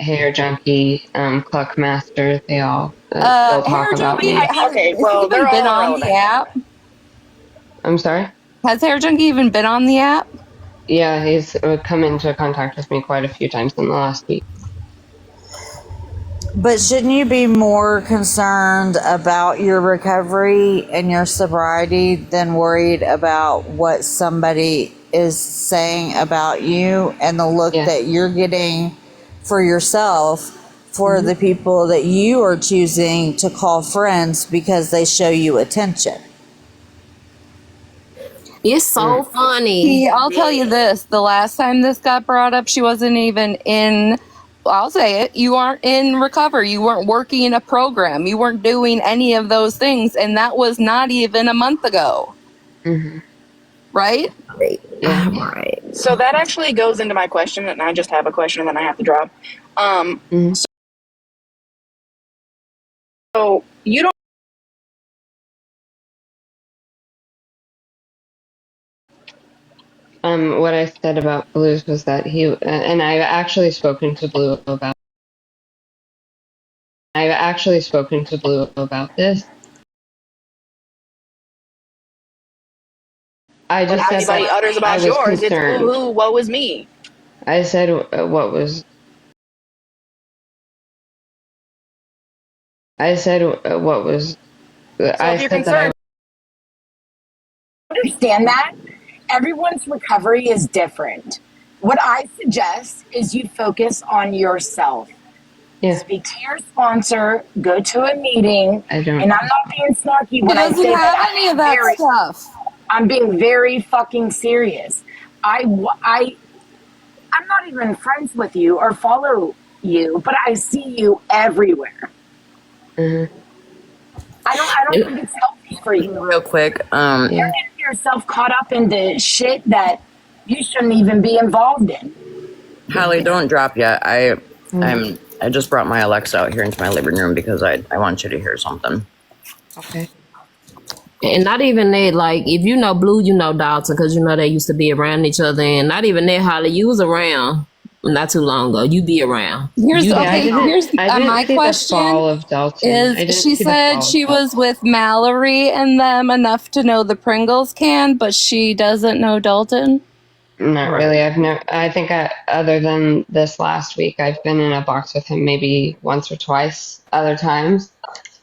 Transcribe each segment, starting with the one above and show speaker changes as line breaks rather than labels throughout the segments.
Hair Junkie, Cluck Master, they all still talk
Hair
about
Junkie,
me.
has
Okay,
he
well,
even
they're
been
all
on the
irrelevant.
app?
I'm sorry?
Has Hair Junkie even been on the app?
Yeah, he's come into contact with me quite a few times in the last week.
But shouldn't you be more concerned about your recovery and your sobriety than worried about what somebody is saying about you and the look
Yeah.
that you're getting for yourself for
Mhm.
the people that you are choosing to call friends because they show you attention?
It's so
Mm.
funny.
See, I'll tell you this. The last time this got brought up, she wasn't even in, I'll say it, you aren't in recovery. You weren't working in a program. You weren't doing any of those things. And that was not even a month ago,
Mhm.
right?
Yeah.
Right.
So that actually goes into my question, and I just have a question, and then I have to drop.
Mhm.
So you don't.
What I said about Blues was that and I've actually spoken to Blue about. I've actually spoken to Blue about this. I
When
just said
anybody
that
utters
I
about
was
yours, it's boo
concerned.
hoo, woe is me.
I said what was. I said what was.
So
I
if you're
said that I.
concerned,
Understand that everyone's recovery is different. What I suggest is you focus on yourself.
Yeah,
Speak to your sponsor, go to a meeting,
I don't.
and I'm not being snarky
He
when I
doesn't
say
have
that.
any of that stuff.
I'm being very fucking serious. I'm not even friends with you or follow you, but I see you everywhere.
Uh-huh.
I don't think it's healthy for you.
Real quick,
You're
Yeah.
getting yourself caught up into shit that you shouldn't even be involved in.
Holly, don't drop yet.
Mm,
I just brought my Alexa out here into my living room because I want you to hear something.
okay.
And not even that, like, if you know Blue, you know Dalton, because you know they used to be around each other. And not even that, Holly, you was around not too long ago. You be around.
Here's
You
Yeah,
be
I
okay.
didn't.
Here's
I didn't
my
see the
question
fall of Dalton. I
is
didn't
she
see the
said
fall of
she
Dalton.
was with Mallory and them enough to know the Pringles can, but she doesn't know Dalton.
Not
right.
really. I've never. I think other than this last week, I've been in a box with him maybe once or twice. Other times,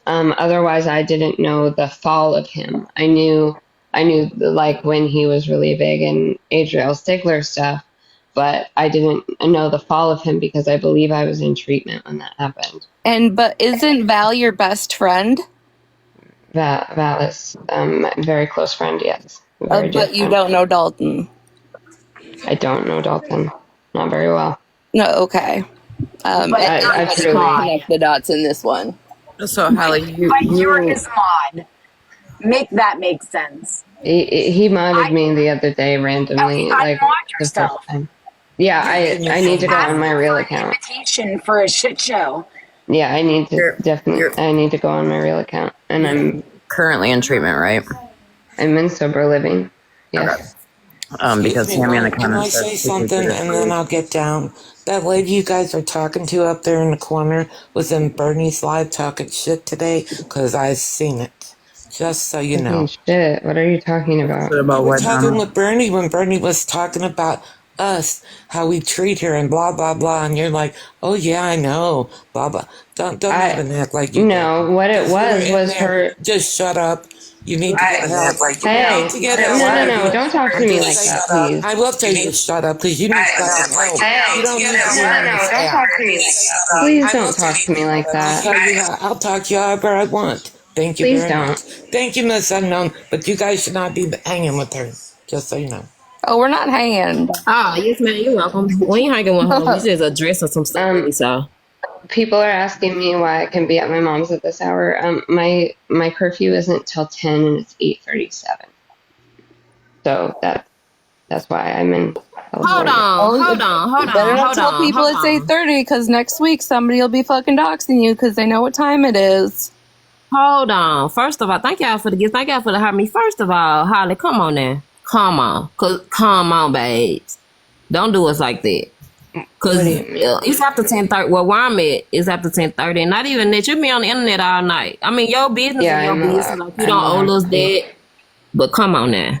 otherwise, I didn't know the fall of him. I knew like when he was really big in Adriel Stigler stuff, but I didn't know the fall of him because I believe I was in treatment when that happened.
But isn't Val your best friend?
Val is a very close friend. Yes, a very dear
But you
friend.
don't know Dalton.
I don't know Dalton, not very well.
No, okay.
But
And
I
anybody can
truly.
connect the dots in this one.
So Holly,
but you're
you
his mod. Make that make sense.
He modded
I
me the other day randomly, like
unmod
the first
yourself.
time. Yeah, I need to go
Ask
on my
him
real
for an
account.
invitation for a shit show.
Yeah, I need to definitely.
you're
I need to go on my real account, and
currently in treatment, right?
I'm in sober living.
Okay.
Yes.
Because
Excuse me,
Tammy in the
can I
comments said
say
she could
something
get
and then
approved.
I'll get down? That lady you guys are talking to up there in the corner was in Bernie's live talking shit today because I've seen it. Just so you
Fucking
know.
shit. What are you talking about?
What
You
about
were
what,
talking
Donna?
with Bernie when Bernie was talking about us, how we treat her and blah, blah, blah. And you're like, oh yeah, I know, blah, blah. Don't
I
even act like you don't.
no. What it
Because you were in
was
there,
her.
just shut up. You need to get help. You need
Hey,
to get
no,
help.
no,
I
no!
do.
Don't talk to
I'm
me
just
like
saying.
that, please.
I will tell you to shut up because you need fucking help. You
Hey,
don't need to
no,
be
no,
on
no!
this
Don't
app.
talk to me like that, please.
I will
Don't
tell
talk to me like that.
I'll talk to you however I want. Thank you
Please
very much.
don't.
Thank you, Miss Unknown. But you guys should not be hanging with her. Just so you know.
Oh, we're not hanging.
Ah, yes, man, you're welcome. We ain't hanging with her. We just addressing some stuff that
Um,
we saw.
People are asking me why I can be at my mom's at this hour. My curfew isn't till 10 and it's 8:37. So that's why I'm in
Hold
California.
on,
Oh,
hold on, hold
you better
on,
not
hold
tell
on,
people
hold
it's
on.
8:30 because next week somebody will be fucking doxing you because they know what time it is.
Hold on. First of all, thank y'all for the gift. Thank y'all for the having me. First of all, Holly, come on now. Come on. Come on, babes. Don't do us like that. Cause
What do you mean?
it's after 10:30. Well, where I'm at is after 10:30, and not even that. You be on the internet all night. I mean, your business
Yeah,
is
I
your
know
business.
that.
Like you
I know
don't owe us
that.
that. But come on now,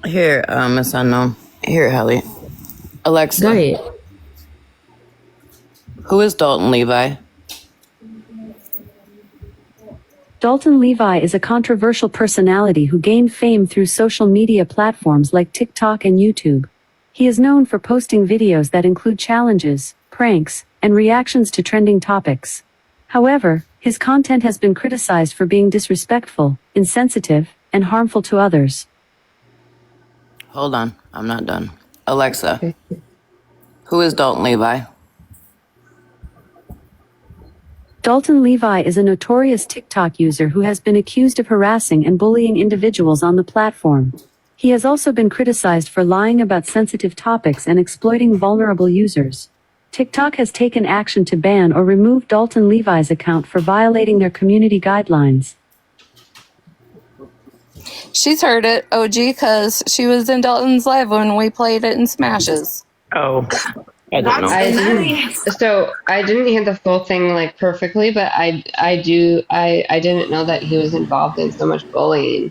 Here, Miss Unknown. Here, Hallie.
go
Alexa,
ahead.
who is Dalton Levi?
Dalton Levi is a controversial personality who gained fame through social media platforms like TikTok and YouTube. He is known for posting videos that include challenges, pranks, and reactions to trending topics. However, his content has been criticized for being disrespectful, insensitive, and harmful to others.
Hold on, I'm not done. Alexa, who is Dalton Levi?
Dalton Levi is a notorious TikTok user who has been accused of harassing and bullying individuals on the platform. He has also been criticized for lying about sensitive topics and exploiting vulnerable users. TikTok has taken action to ban or remove Dalton Levi's account for violating their community guidelines.
She's heard it, OG, because she was in Dalton's live when we played it in Smashes.
Oh, I don't know.
I didn't, so I didn't hear the full thing like perfectly, but I didn't know that he was involved in so much bullying.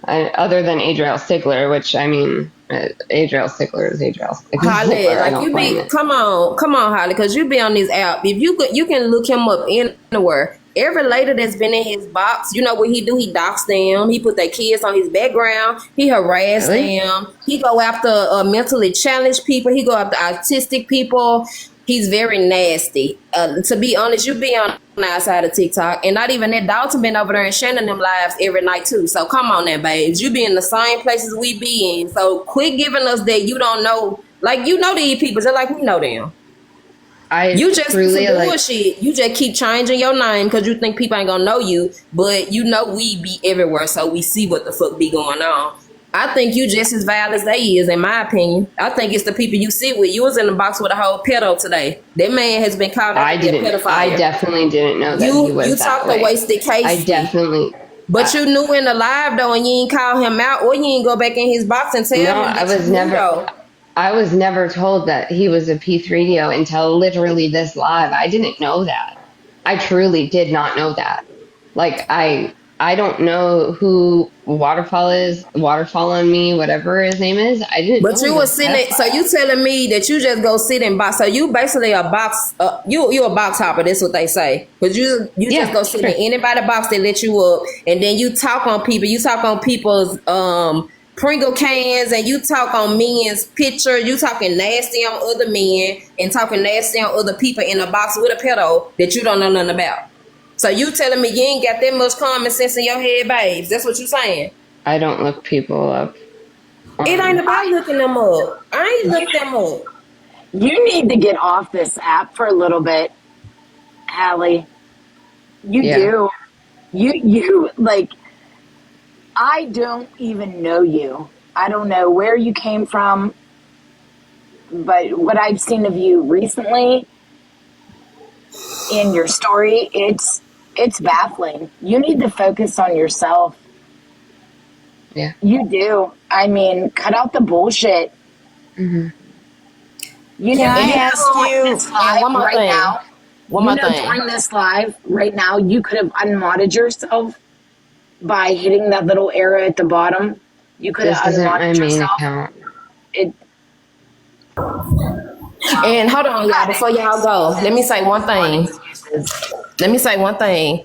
Other than Adriel Stigler, which I mean, Adriel Stigler is Adriel Stigler.
Holly,
I
like
don't
you
blame
be,
it.
come on, Holly, because you be on this app. If you could, you can look him up anywhere. Every lady that's been in his box, you know what he do? He dox them. He put their kids on his background. He harass
Really?
them. He go after mentally challenged people. He go after autistic people. He's very nasty. To be honest, you be on the outside of TikTok, and not even that. Dalton been over there and sharing them lives every night too. So come on, now, babes. You be in the same places we be in. So quit giving us that you don't know. Like you know these people, just like we know them. You just
truly
some
like.
bullshit. You just keep changing your name because you think people ain't gonna know you, but you know we be everywhere, so we see what the fuck be going on. I think you just as vile as they is, in my opinion. I think it's the people you sit with. You was in the box with a whole pedo today. That man has been called out to be a pedophile.
I definitely didn't know that he was
You
that
talked
way.
to Wasted Casey.
I definitely.
But you knew in the live though, and you ain't call him out, or you ain't go back in his box and tell him.
No,
that
I was
you knew,
never.
though.
I was never told that he was a P3DO until literally this live. I didn't know that. I truly did not know that. Like I don't know who Waterfall is. Waterfall on me, whatever his name is. I didn't.
But
know
you
he
was
was
sitting.
pedophile.
So you telling me that you just go sit in box? So you basically a box. You a box hopper. That's what they say. Cause you
Yeah,
just go sit
sure.
in anybody box that let you up, and then you talk on people. You talk on people's Pringle cans, and you talk on men's picture. You talking nasty on other men and talking nasty on other people in a box with a pedo that you don't know nothing about. So you telling me you ain't got that much common sense in your head, babes? That's what you saying?
I don't look people up.
It ain't about looking them up. I ain't looked them up.
You need to get off this app for a little bit, Hallie. You
Yeah.
do. You like, I don't even know you. I don't know where you came from, but what I've seen of you recently in your story, it's baffling. You need to focus on yourself.
Yeah.
You do. I mean, cut out the bullshit.
Mm-hmm.
You
Can
know,
I ask you-
this live
one more
right
thing.
now.
One more thing.
During this live right now, you could have unmodded yourself by hitting that little arrow at the bottom. You could
This
have
isn't my
unmodded
main
yourself.
account.
It,
And hold on, y'all. Before y'all go, let me say one thing.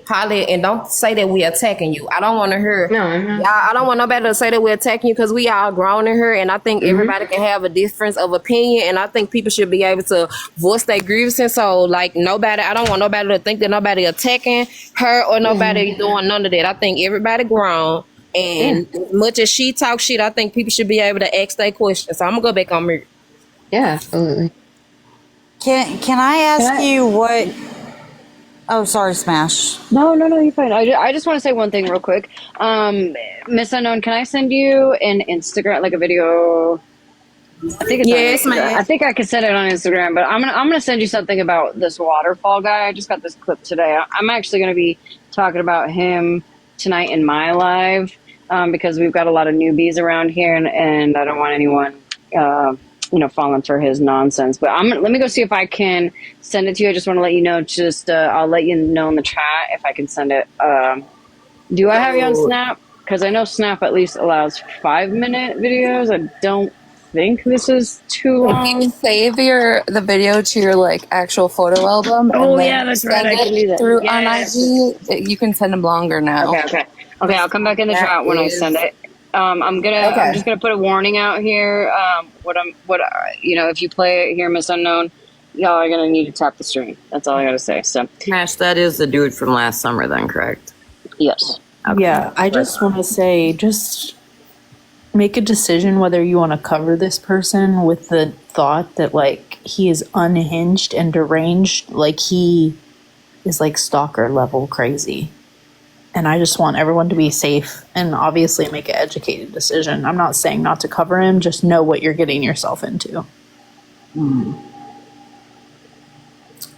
Holly, and don't say that we attacking you. I don't want to hear.
No, I'm not.
Y'all, I don't want nobody to say that we're attacking you because we all grown in here, and I think everybody can have a difference of opinion, and I think people should be able to voice their grievances. So, like, I don't want nobody to think that nobody attacking her or nobody doing none of that. I think everybody grown, and as much as she talks shit, I think people should be able to ask their questions. So I'm gonna go back on mute.
Yeah, absolutely.
Can I ask you what? Oh, sorry, Smash.
No, you're fine. I just want to say one thing real quick. Miss Unknown, can I send you an Instagram, like a video? I think it's
Yes,
on Instagram.
ma'am.
I think I can send it on Instagram, but I'm gonna send you something about this waterfall guy. I just got this clip today. I'm actually gonna be talking about him tonight in my live because we've got a lot of newbies around here, and I don't want anyone falling for his nonsense. But let me go see if I can send it to you. I just want to let you know. Just I'll let you know in the chat if I can send it. Do I have you on
So
Snap? Because I know Snap at least allows 5-minute videos. I don't think this is too
If you
long.
save the video to your like actual photo album and
Oh yeah,
then
that's right.
send
I can do
it
that.
through on
Yes.
IG, you can send them longer now.
Okay. I'll come back in the
that
chat when I send
is
it. I'm just
Okay.
gonna put a warning out here. If you play it here, Miss Unknown, y'all are gonna need to tap the stream. That's all I gotta say. So
Smash. That is the dude from last summer, then, correct?
yes.
Okay.
Yeah, I just want to say, just make a decision whether you want to cover this person with the thought that like he is unhinged and deranged, like he is like stalker level crazy. And I just want everyone to be safe and obviously make an educated decision. I'm not saying not to cover him, just know what you're getting yourself into.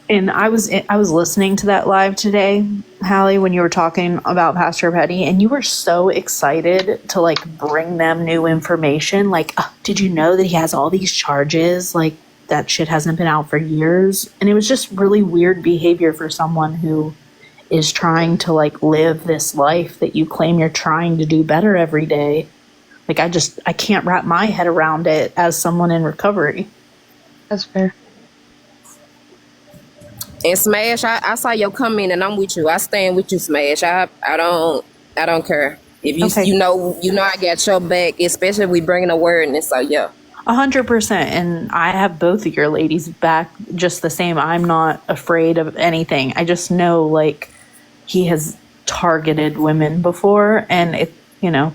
And I was listening to that live today, Hallie, when you were talking about Pastor Petty, and you were so excited to like bring them new information. Like, did you know that he has all these charges? Like that shit hasn't been out for years. And it was just really weird behavior for someone who is trying to like live this life that you claim you're trying to do better every day. Like I can't wrap my head around it as someone in recovery.
That's fair.
And Smash, I saw your comment and I'm with you. I stand with you, Smash. I don't care. If you
Okay.
you know I got your back, especially if we bringing awareness. So yeah.
100%. And I have both of your ladies back just the same. I'm not afraid of anything. I just know like he has targeted women before and it,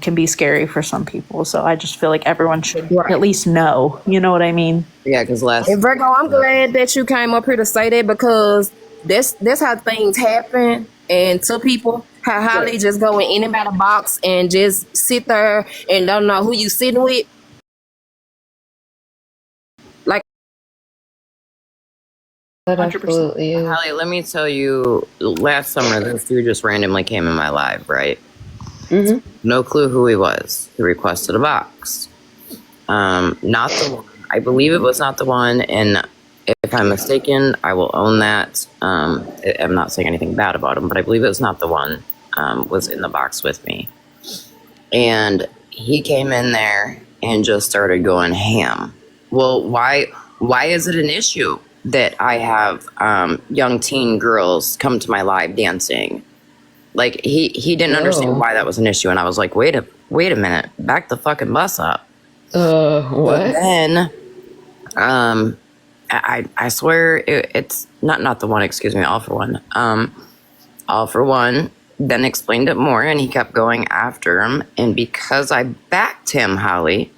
can be scary for some people. So I just feel like everyone should at least know. You know what I mean?
Yeah, because
And Virgo, I'm glad that you came up here to say that because that's how things happen. And to people, how they just go in anybody's box and just sit there and don't know who you sitting with. Like
That
100%.
absolutely is.
Holly, let me tell you, last summer, this dude just randomly came in my live, right?
Mm-hmm.
No clue who he was. He requested a box. Not the one. I believe it was not the one, and if I'm mistaken, I will own that. I'm not saying anything bad about him, but I believe it was not the one was in the box with me. And he came in there and just started going ham. Well, why is it an issue that I have young teen girls come to my live dancing? Like he didn't understand why that was an issue, and I was like, wait a minute, back the fucking bus up.
What?
But then, I swear it's not the one. Excuse me, All for One. All for One then explained it more, and he kept going after him, and because I backed him, Holly,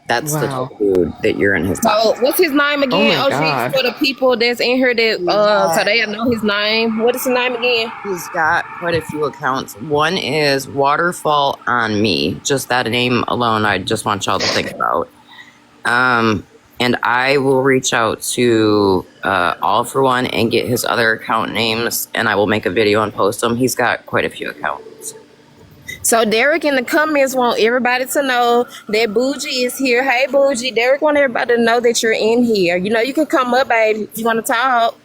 that's the
Wow.
type of dude that you're in his top.
so, what's his name again?
Oh my God.
For the people that's in here that so they know his name. What is his name again?
He's got quite a few accounts. One is Waterfall on Me. Just that name alone, I just want y'all to think about. And I will reach out to All for One and get his other account names, and I will make a video and post them. He's got quite a few accounts.
So Derek in the comments want everybody to know that Bougie is here. Hey Bougie, Derek want everybody to know that you're in here. You can come up, baby, if you want to talk.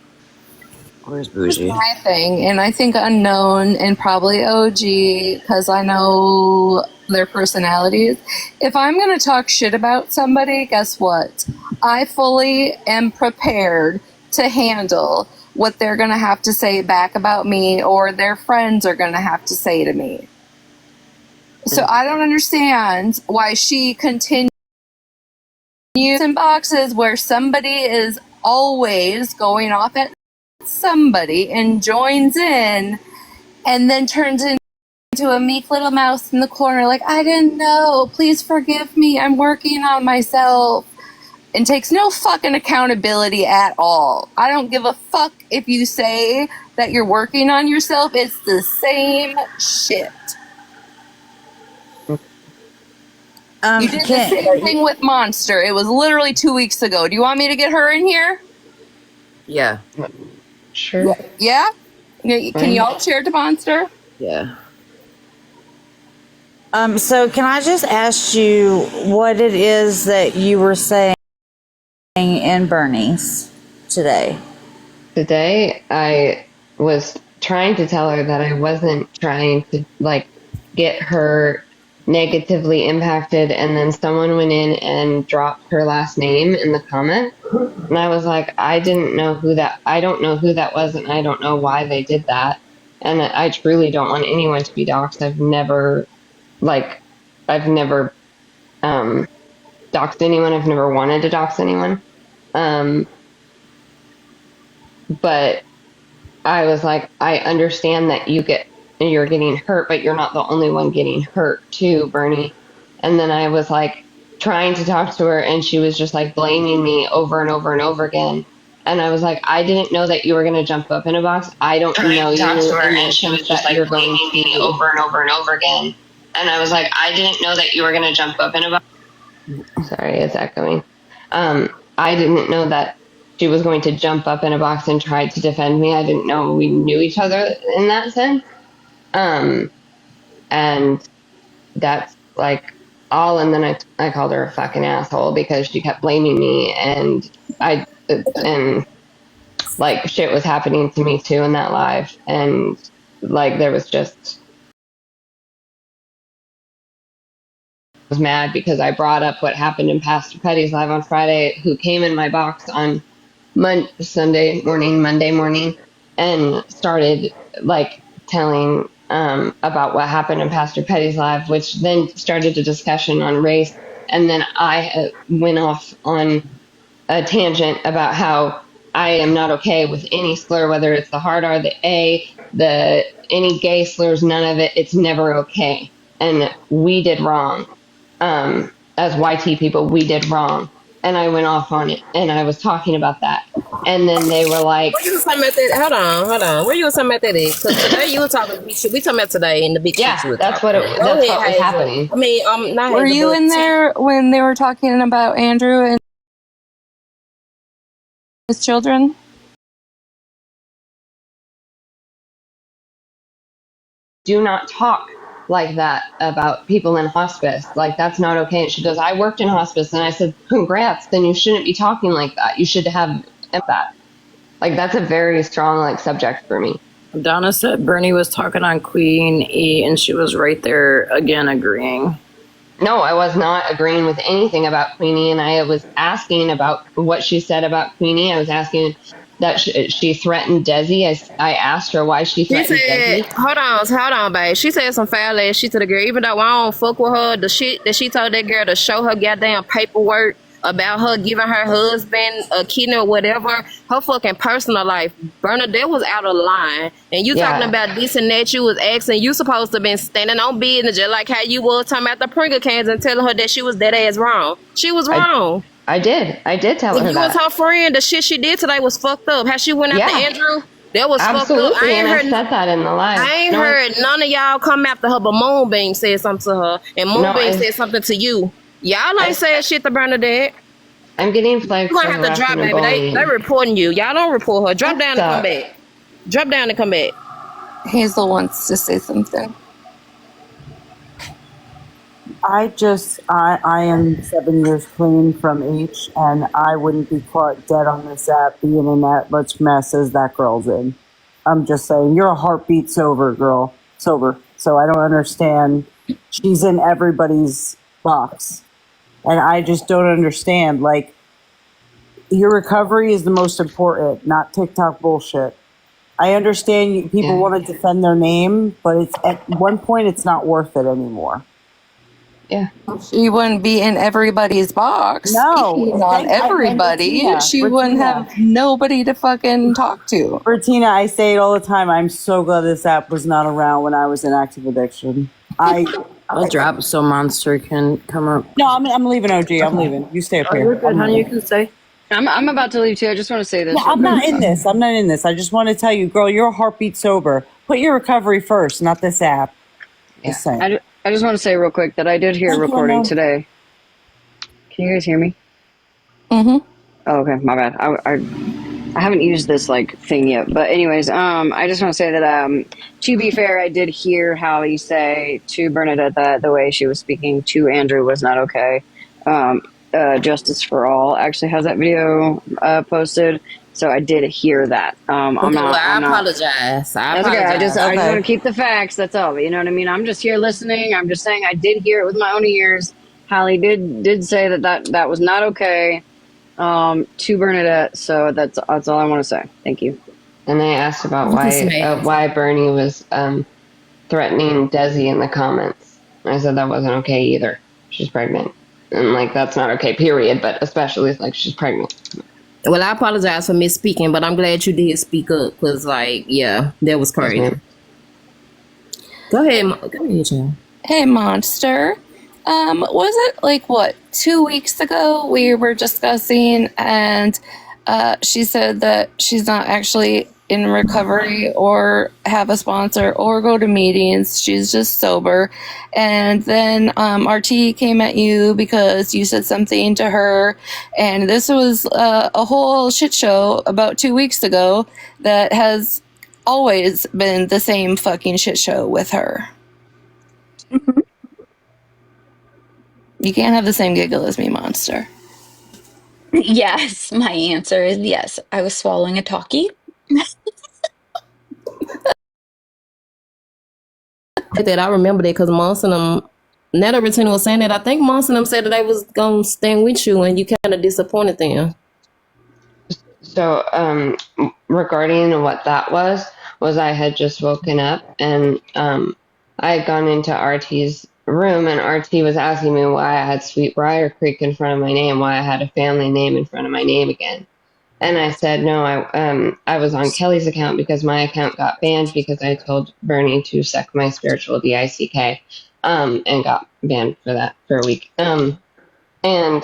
Where's Bougie?
My thing, and I think Unknown and probably OG, because I know their personalities. If I'm going to talk shit about somebody, guess what? I fully am prepared to handle what they're going to have to say back about me or their friends are going to have to say to me. So I don't understand why she continues in boxes where somebody is always going off at somebody and joins in and then turns into a meek little mouse in the corner like, I didn't know, please forgive me, I'm working on myself, and takes no fucking accountability at all. I don't give a fuck if you say that you're working on yourself, it's the same shit. You did the same thing with Monster. It was literally 2 weeks ago. Do you want me to get her in here?
Yeah.
Sure.
Yeah? Can y'all share the monster?
Yeah.
So can I just ask you what it is that you were saying in Bernie's today?
Today, I was trying to tell her that I wasn't trying to like get her negatively impacted, and then someone went in and dropped her last name in the comment, and I was like, I didn't know who that. I don't know who that was, and I don't know why they did that, and I truly don't want anyone to be doxxed. I've never doxed anyone. I've never wanted to dox anyone. But I was like, I understand that you're getting hurt, but you're not the only one getting hurt too, Bernie. And then I was like trying to talk to her, and she was just like blaming me over and over and over again. And I was like, I didn't know that you were going to jump up in a box. I don't know you,
Talk to her,
in
and
the
she was
sense
just
that
like
you're going
blaming me
to.
over and over and over again. And I was like, I didn't know that you were going to jump up in a box.
Sorry, it's echoing. I didn't know that she was going to jump up in a box and try to defend me. I didn't know we knew each other in that sense. And that's like all. And then I called her a fucking asshole because she kept blaming me, and and like shit was happening to me too in that live. And like there was just, was mad because I brought up what happened in Pastor Petty's live on Friday, who came in my box on Monday morning, and started like telling about what happened in Pastor Petty's live, which then started a discussion on race. And then I went off on a tangent about how I am not okay with any slur, whether it's the hard R, the A, the any gay slurs, none of it. It's never okay. And we did wrong. As YT people, we did wrong. And I went off on it, and I was talking about that. And then they were like,
What you was talking about that? Hold on. Where you was talking about that? Because today you were talking big shit. We talking about today in the big
yeah,
shit you were
that's
talking
what
about.
that's
Go
what
ahead,
was
Hazel.
happening.
I mean, not
Were
Hazel,
you
but
in there when they were talking about Andrew and his children?
Do not talk like that about people in hospice. Like, that's not okay. And she goes, I worked in hospice. And I said, congrats. Then you shouldn't be talking like that. You should have that. Like, that's a very strong, like, subject for me.
Donna said Bernie was talking on Queen E, and she was right there again agreeing.
No, I was not agreeing with anything about Queenie. And I was asking about what she said about Queenie. I was asking that she threatened Desi. I asked her why she
she
threatened
said,
Desi.
hold on, babe. She said some foul ass shit to the girl. Even though I don't fuck with her, the shit that she told that girl to show her goddamn paperwork about her giving her husband a kidney or whatever, her fucking personal life, Bernadette was out of line. And you talking about this and that, you was asking, you supposed to been standing on business just like how you was talking about the Pringle cans and telling her that she was dead ass wrong. She was wrong.
I did tell her
You
that.
was her friend. The shit she did today was fucked up. How she went after Andrew, that was
absolutely.
fucked up.
And I said that in the live.
I ain't heard none of y'all come after her, but Moonbeam said something to her, and Moonbeam said something to you. Y'all ain't said shit to Bernadette.
I'm getting flagged.
You gonna have to drop, baby. They reporting you. Y'all don't report her. Drop down and come back. Drop down and come back.
Hazel wants to say something.
I am 7 years clean from each, and I wouldn't be caught dead on this app being in that much mess as that girl's in. I'm just saying, you're a heartbeat sober girl. Sober. So I don't understand. She's in everybody's box. And I just don't understand. Like, your recovery is the most important, not TikTok bullshit. I understand people want to defend their name, but it's at one point it's not worth it anymore.
Yeah.
She wouldn't be in everybody's box.
No.
Not everybody. She wouldn't have nobody to fucking talk to.
Bertina, I say it all the time. I'm so glad this app was not around when I was in active addiction.
I'll drop so Monster can come up.
No, I'm leaving, OG. I'm leaving. You stay up here.
You're good, honey. You can stay.
I'm about to leave too. I just want to say this.
No, I'm not in this. I'm not in this. I just want to tell you, girl, you're a heartbeat sober. Put your recovery first, not this app. Just saying.
I just want to say real quick that I did hear a recording today. Can you guys hear me?
Mm-hmm.
Oh, okay. My bad. I haven't used this like thing yet, but anyways, I just want to say that to be fair, I did hear Hallie say to Bernadette that the way she was speaking to Andrew was not okay. Justice for All actually has that video posted, so I did hear that. I'm
Okay, well,
not.
I
I'm not.
apologize. I
That's okay. I
apologize.
just want
Okay.
to keep the facts. That's all. You know what I mean? I'm just here listening. I'm just saying I did hear it with my own ears. Hallie did say that was not okay to Bernadette. So that's all I want to say. Thank you.
And I asked about
This man.
why Bernie was threatening Desi in the comments. I said that wasn't okay either. She's pregnant. And like that's not okay, period, but especially like she's pregnant.
Well, I apologize for misspeaking, but I'm glad you did speak up because, like, yeah, that was
Yes,
crazy.
ma'am.
Go ahead, Jen.
Hey, Monster. Was it like what 2 weeks ago we were discussing, and she said that she's not actually in recovery or have a sponsor or go to meetings. She's just sober. And then RT came at you because you said something to her, and this was a whole shit show about 2 weeks ago that has always been the same fucking shit show with her. You can't have the same giggle as me, Monster.
Yes, my answer is yes. I was swallowing a talkie.
That I remember that because Monson Netta Retina was saying that. I think Monson said that they was gonna stand with you, and you kind of disappointed them.
So, regarding what that was I had just woken up and I had gone into RT's room and RT was asking me why I had Sweetbriar Creek in front of my name, why I had a family name in front of my name again. And I said, no, I was on Kelly's account because my account got banned because I told Bernie to suck my spiritual DICK, and got banned for that for a week. And
We're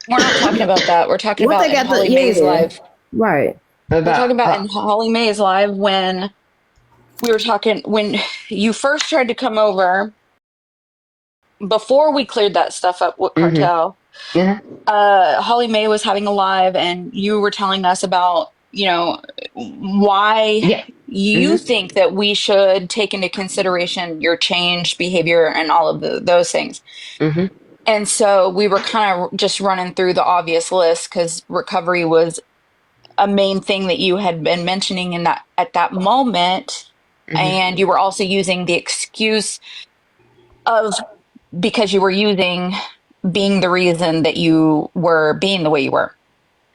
not talking about that. We're talking
What
about
they
in
got the
Holly Mae's live.
right?
We're talking about
about
in Holly Mae's live when we were talking when you first tried to come over before we cleared that stuff up with
mhm.
Cartel.
Yeah.
Holly Mae was having a live and you were telling us about, why
Yeah.
you
Mhm.
think that we should take into consideration your changed behavior and all of those things.
Mhm.
And so we were kind of just running through the obvious list because recovery was a main thing that you had been mentioning in that at that moment.
Mhm.
And you were also using the excuse of because you were using being the reason that you were being the way you were.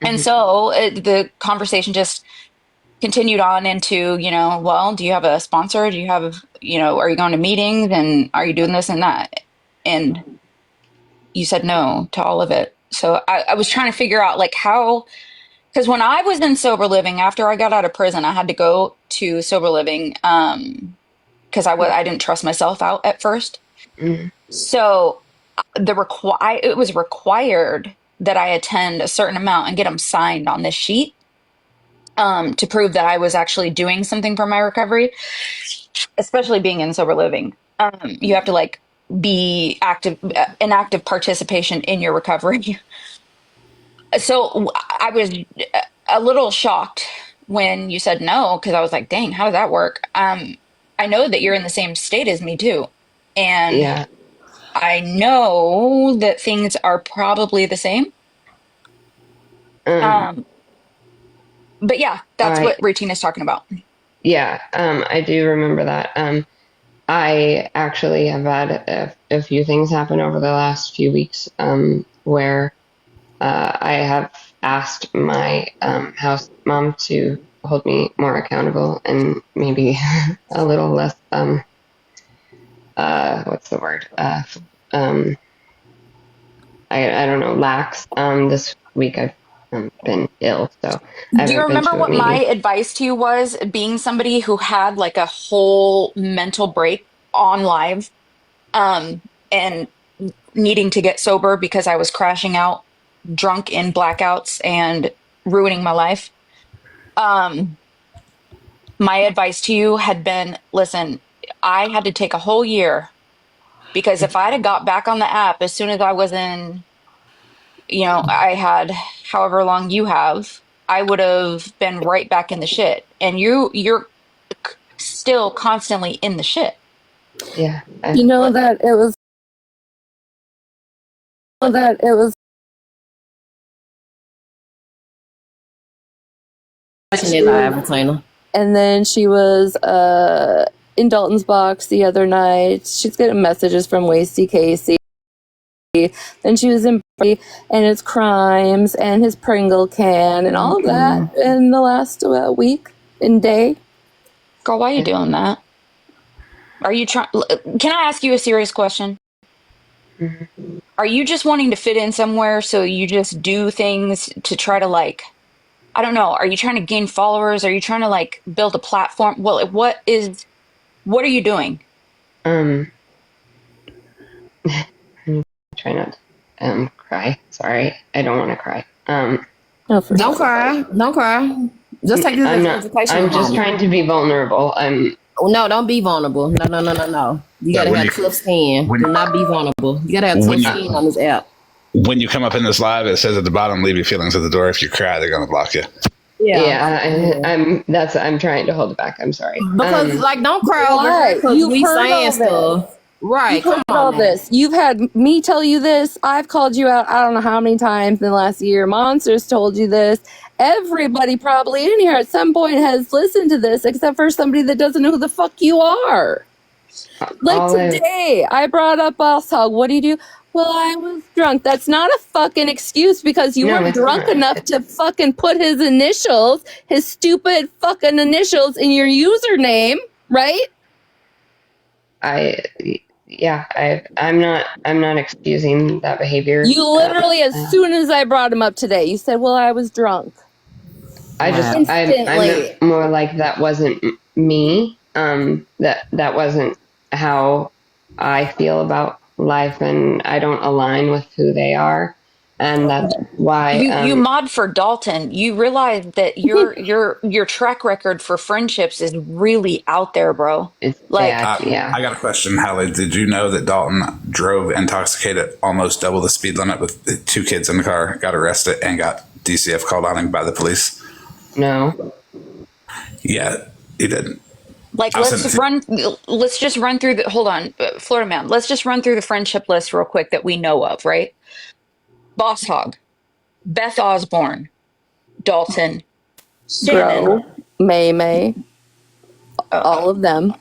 And
Mhm.
so the conversation just continued on into, well, do you have a sponsor? Do you have, are you going to meetings and are you doing this and that? And you said no to all of it. So I was trying to figure out like how, because when I was in sober living, after I got out of prison, I had to go to sober living because I didn't trust myself out at first.
Mhm.
So it was required that I attend a certain amount and get them signed on this sheet to prove that I was actually doing something for my recovery, especially being in sober living. You have to like be active, an active participation in your recovery. So I was a little shocked when you said no, because I was like, dang, how does that work? I know that you're in the same state as me too. And
Yeah.
I know that things are probably the same.
Um,
But yeah, that's
I
what routine is talking about.
Yeah. I do remember that. I actually have had a few things happen over the last few weeks, where I have asked my house mom to hold me more accountable and maybe a little less what's the word? I don't know, lax. This week I've been ill, so I
Do you
haven't been
remember
to a
what my
meeting.
advice to you was, being somebody who had like a whole mental break on live, um, and needing to get sober because I was crashing out drunk in blackouts and ruining my life? Um, my advice to you had been, listen, I had to take a whole year because if I'd have got back on the app as soon as I was in, I had however long you have, I would have been right back in the shit. And you're still constantly in the shit.
Yeah.
You know that it was
Watching it live, Latina.
and then she was in Dalton's box the other night. She's getting messages from Wasty Casey. Then she was in and it's crimes and his Pringle can and all of that in the last week and day.
Girl, why are you doing that? Are you trying? Can I ask you a serious question?
Mm-hmm.
Are you just wanting to fit in somewhere, so you just do things to try to, like, I don't know, are you trying to gain followers? Are you trying to, like, build a platform? Well, what are you doing?
I'm trying not to cry. Sorry. I don't want to cry.
Don't cry. Don't cry. Just take this as an education.
I'm just trying to be vulnerable.
No, don't be vulnerable. No. You gotta have tough skin. Do not be vulnerable. You gotta have tough skin on this app.
When you come up in this live, it says at the bottom, leave your feelings at the door. If you cry, they're gonna block you.
I'm trying to hold it back. I'm sorry.
Because don't cry over it because we saying stuff. Right.
You've heard all this. You've had me tell you this. I've called you out I don't know how many times in the last year. Monsters told you this. Everybody probably in here at some point has listened to this, except for somebody that doesn't know who the fuck you are. Like today, I brought up Boss Hog. What do you do? Well, I was drunk. That's not a fucking excuse because you weren't drunk enough to fucking put his initials, his stupid fucking initials in your username, right?
I'm not excusing that behavior.
You literally, as soon as I brought him up today, you said, well, I was drunk.
I'm more like that wasn't me. That wasn't how I feel about life, and I don't align with who they are, and that's why
you mod for Dalton. You realize that your track record for friendships is really out there, bro.
It's
like
I got a question, Hallie. Did you know that Dalton drove intoxicated almost double the speed limit with 2 kids in the car, got arrested, and got DCF called on him by the police?
No.
Yeah, he did.
Like, let's just run through the, hold on, Florida Man, let's just run through the friendship list real quick that we know of, right? Boss Hog, Beth Osborne, Dalton,
Grow, May, all of them.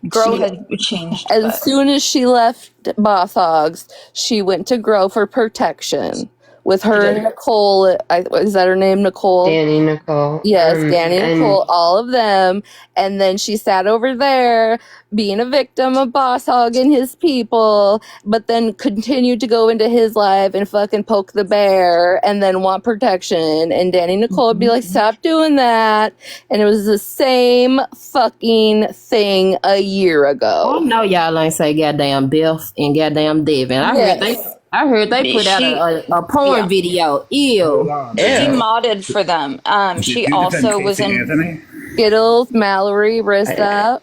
Grow has changed.
As soon as she left Boss Hogs, she went to Grow for protection. With her and Nicole, is that her name, Nicole?
Danny Nicole.
Yes, Danny Nicole, all of them. And then she sat over there being a victim of Boss Hog and his people, but then continued to go into his life and fucking poke the bear and then want protection. And Danny Nicole would be like, stop doing that. And it was the same fucking thing a year ago.
Oh, no, y'all ain't say goddamn Biff and goddamn Devin. I heard they put out a porn video. Ew.
She modded for them. She also was in
Skittles, Mallory, Rissa.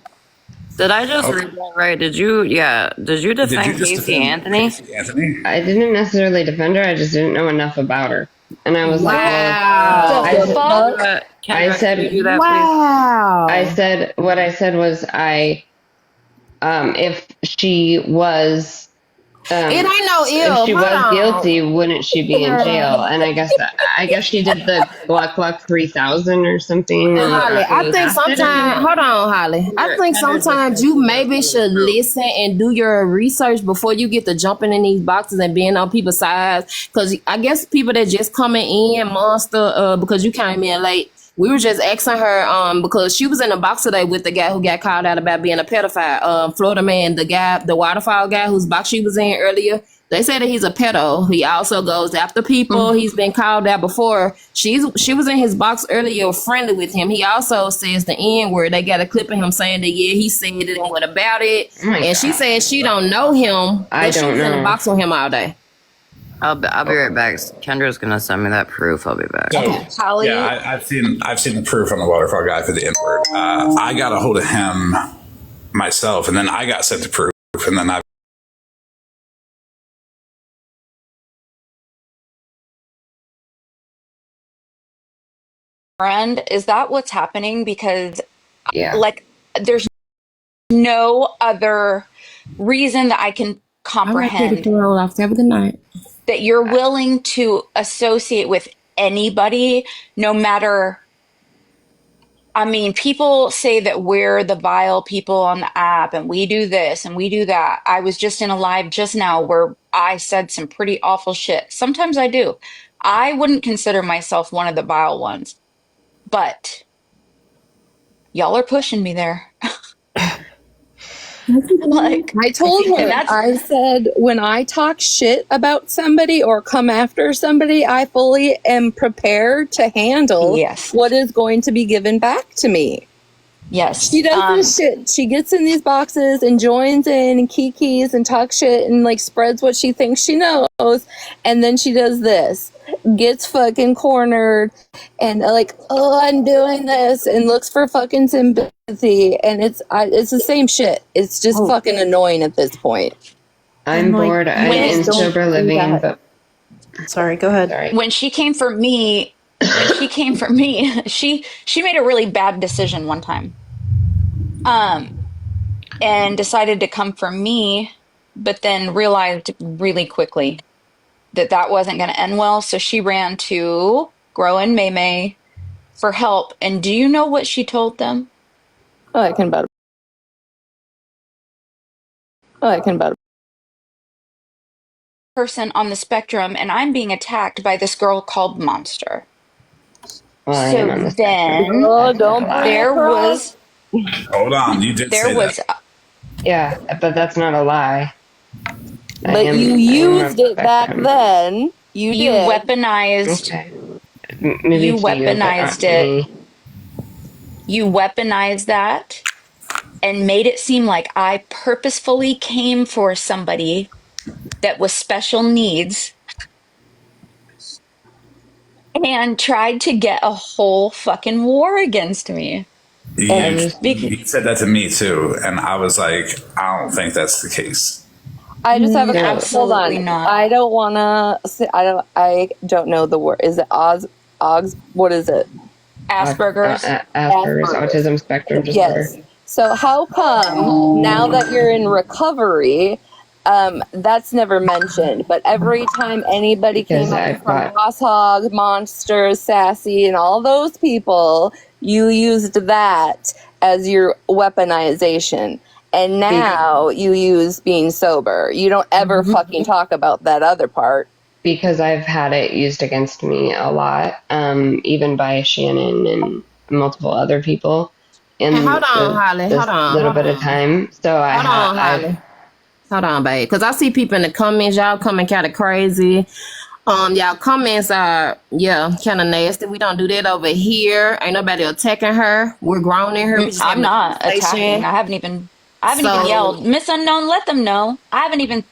Did I just read that right? Did you defend Casey Anthony?
I didn't necessarily defend her. I just didn't know enough about her. And I was
wow.
like, well, I said,
wow.
What I said was if she was,
it ain't no ill.
If she was guilty, wouldn't she be in jail? And I guess she did the Gluck 3000 or something.
Holly, I think sometimes, hold on, Holly. I think sometimes you maybe should listen and do your research before you get to jumping in these boxes and being on people's sides. Because I guess people that just coming in, Monster, because you came in late. We were just asking her because she was in a box today with the guy who got called out about being a pedophile. Florida Man, the waterfall guy whose box she was in earlier. They say that he's a pedo. He also goes after people. He's been called out before. She was in his box earlier, friendly with him. He also says the N word. They got a clip of him saying that he said it and what about it. And she said she don't know him.
I don't know.
She was in a box with him all day.
I'll be right back. Kendra's gonna send me that proof. I'll be back.
So, yeah, I've seen the proof on the waterfall guy for the N-word. I got a hold of him myself, and then I got sent the proof, and then I
friend? Is that what's happening? Because
Yeah.
like there's no other reason that I can
All right, pretty
comprehend
girl. Have a good night.
that you're willing to associate with anybody, no matter. I mean, people say that we're the vile people on the app and we do this and we do that. I was just in a live just now where I said some pretty awful shit. Sometimes I do. I wouldn't consider myself one of the vile ones, but y'all are pushing me there. Like,
I told
and
her,
that's
I said, when I talk shit about somebody or come after somebody, I fully am prepared to handle
yes,
what is going to be given back to me.
yes.
She does this shit. She gets in these boxes and joins in and kikis and talks shit and like spreads what she thinks she knows. And then she does this, gets fucking cornered and like, oh, I'm doing this and looks for fucking sympathy. And it's the same shit. It's just fucking annoying at this point.
I'm
like,
bored. I'm
when
in
don't
sober
do
living,
that.
but
Sorry, go ahead.
sorry.
When she came for me, she made a really bad decision one time. And decided to come for me, but then realized really quickly that that wasn't going to end well. So she ran to Grow and Maymay for help. And do you know what she told them?
Oh, I can about
Person on the spectrum, and I'm being attacked by this girl called Monster.
Well, I am on
So
the spectrum.
then
Oh, don't bring
there
it across.
was
Hold on, you did
there
say
was
that.
Yeah, but that's not a lie.
But you used it back then. You
you
did.
weaponized
Okay. Maybe
you
to you, but not
weaponized
to
it.
me.
You weaponized that and made it seem like I purposefully came for somebody that was special needs and tried to get a whole fucking war against me.
You said that to me too, and I was like, I don't think that's the case.
I just have a
Absolutely
hold on.
not.
I don't want to. I don't know the word. Is it Oz? What is it?
Asperger's.
Asperger's autism spectrum disorder.
Yes. So how come now that you're in recovery, that's never mentioned? But every time anybody
Because
came
I
up from
got-
Boss Hog, Monster, Sassy, and all those people, you used that as your weaponization. And now you use being sober. You don't ever fucking talk about that other part.
Because I've had it used against me a lot, even by Shannon and multiple other people in
Hey, hold on, Holly.
this
Hold on.
little
Hold
bit of
on.
time. So I
Hold on,
have.
Holly. Hold on, babe. Because I see people in the comments. Y'all coming kind of crazy. Y'all comments are, kind of nasty. We don't do that over here. Ain't nobody attacking her. We're grown in here. We just
I'm
having a
not
conversation.
attacking. I haven't even
So-
yelled. Miss Unknown, let them know. I haven't even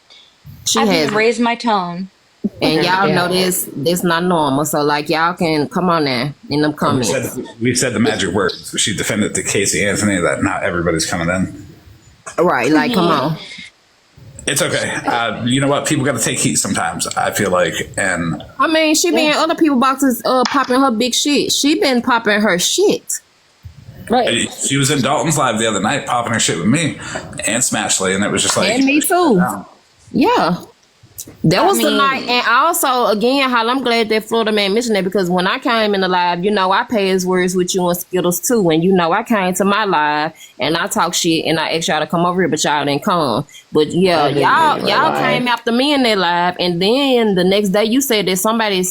raised my tone.
And y'all
Yeah.
know this not normal. So like y'all can come on there in them comments.
We said the magic words. She defended to Casey Anthony that not everybody's coming in.
Right, like come on.
It's okay. You know what? People got to take heat sometimes, I feel like. And
I mean, she be in other people's boxes popping her big shit. She been popping her shit.
Right.
she was in Dalton's live the other night popping her shit with me and Smashley, and it was just like.
And me too. Yeah. That was the
mean-
night. And also, again, Hal, I'm glad that Florida man mentioned that because when I came in the live, I pay his words with you on Skittles too. And I came to my live and I talk shit and I asked y'all to come over here, but y'all didn't come. But yeah, y'all came after me in that live. And then the next day you said that somebody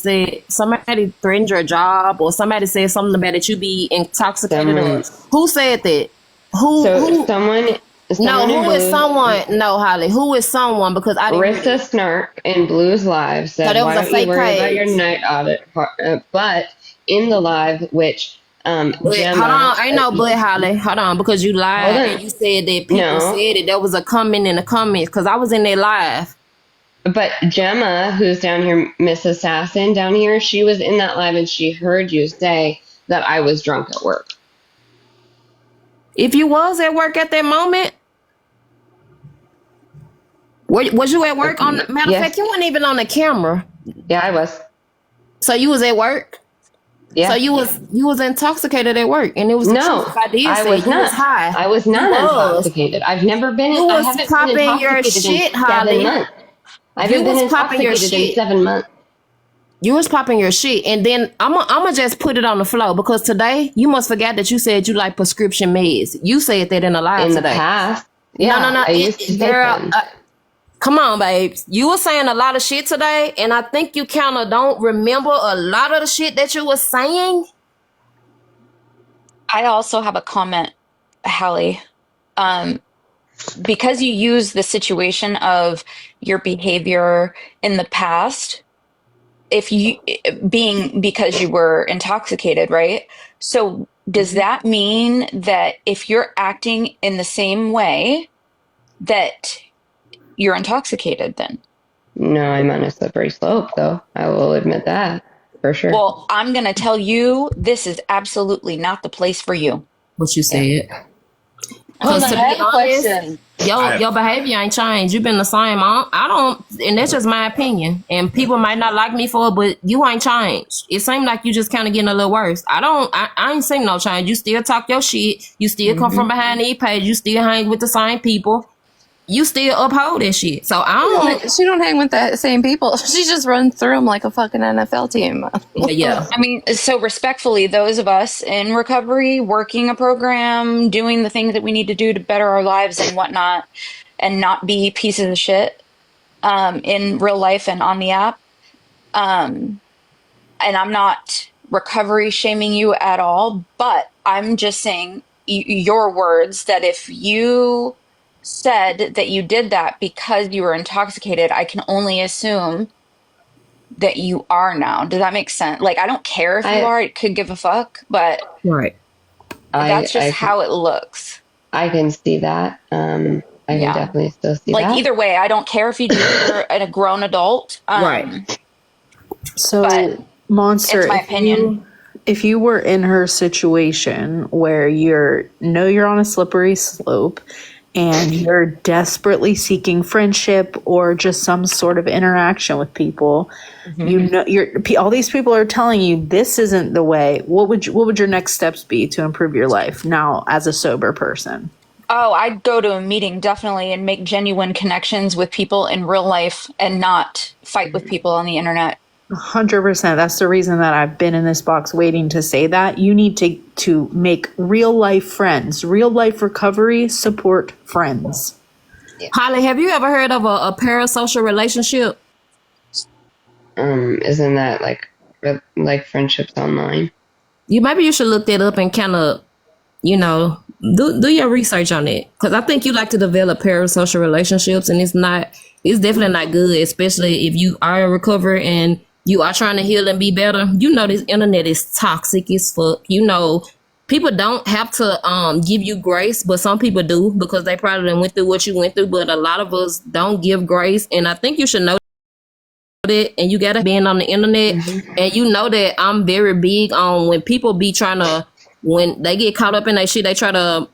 threatened your job or somebody said something about that you be intoxicated. Or, who said that? Who?
Someone
No, who
in
is
Blue-
someone? No, Holly. Who is someone? Because I didn't.
Rissa Snark in Blue's live said,
So that was
"Why
a
don't
fake
you worry about
page.
your night audit?" But in the live, which
But,
Gemma,
hold on, ain't no but, Holly. Hold on, because you lied
Hold on.
and you said that people
No.
said it. There was a comment in the comments because I was in there live.
But Gemma, who's down here, Miss Assassin down here, she was in that live and she heard you say that I was drunk at work.
If you was at work at that moment, was you at work? Matter of
Yes.
fact, you weren't even on the camera.
Yeah, I was.
So you was at work.
Yeah.
So you was intoxicated at work, and it was the
No,
truth. I did
I
say
was
you was
not.
high.
I was not
You was.
intoxicated. I've never been.
You
I
was
haven't been
popping your
intoxicated in
shit,
7
Holly.
months. I
You
haven't been
was popping your
intoxicated in
shit.
7 months.
You was popping your shit, and then I'm just put it on the floor because today you must forget that you said you like prescription meds. You said that in a live
In the
today.
past,
No,
yeah, I used to take
girl.
them.
Come on, babes. You were saying a lot of shit today, and I think you kind of don't remember a lot of the shit that you were saying.
I also have a comment, Hallie. Because you use the situation of your behavior in the past, if you being because you were intoxicated, right? So does that mean that if you're acting in the same way that you're intoxicated then?
No, I'm on a slippery slope, though. I will admit that for sure.
Well, I'm going to tell you, this is absolutely not the place for you.
What you said.
Hold
Because
on,
to
I
be
have a
honest,
question.
your behavior ain't changed. You've been the same. I don't, and that's just my opinion. And people might not like me for it, but you ain't changed. It seemed like you just kind of getting a little worse. I ain't seen no change. You still talk your shit. You still come from behind the page. You still hang with the same people. You still uphold that shit. So I don't.
She don't hang with the same people. She just runs through them like a fucking NFL team.
Yeah.
I mean, so respectfully, those of us in recovery, working a program, doing the things that we need to do to better our lives and whatnot, and not be pieces of shit in real life and on the app. And I'm not recovery shaming you at all, but I'm just saying your words that if you said that you did that because you were intoxicated, I can only assume that you are now. Does that make sense? Like, I don't care if you are, it could give a fuck, but
Right.
that's just how it looks.
I can see that. I can definitely still see
Like,
that.
either way, I don't care if you do, you're a grown adult.
Right.
So, Monster,
it's my opinion.
If you were in her situation where you're on a slippery slope and you're desperately seeking friendship or just some sort of interaction with people, you know, all these people are telling you this isn't the way. What would your next steps be to improve your life now as a sober person?
Oh, I'd go to a meeting, definitely, and make genuine connections with people in real life and not fight with people on the internet.
100%. That's the reason that I've been in this box waiting to say that. You need to make real life friends, real life recovery support friends.
Holly, have you ever heard of a parasocial relationship?
Isn't that like friendships online?
Maybe you should look that up and kind of, do your research on it. Because I think you like to develop parasocial relationships, and it's definitely not good, especially if you are in recovery and you are trying to heal and be better. This internet is toxic as fuck. People don't have to give you grace, but some people do because they probably went through what you went through. But a lot of us don't give grace, and I think you should know that. And you gotta be on the internet, and you know that I'm very big on when people be trying to, when they get caught up in that shit, they try to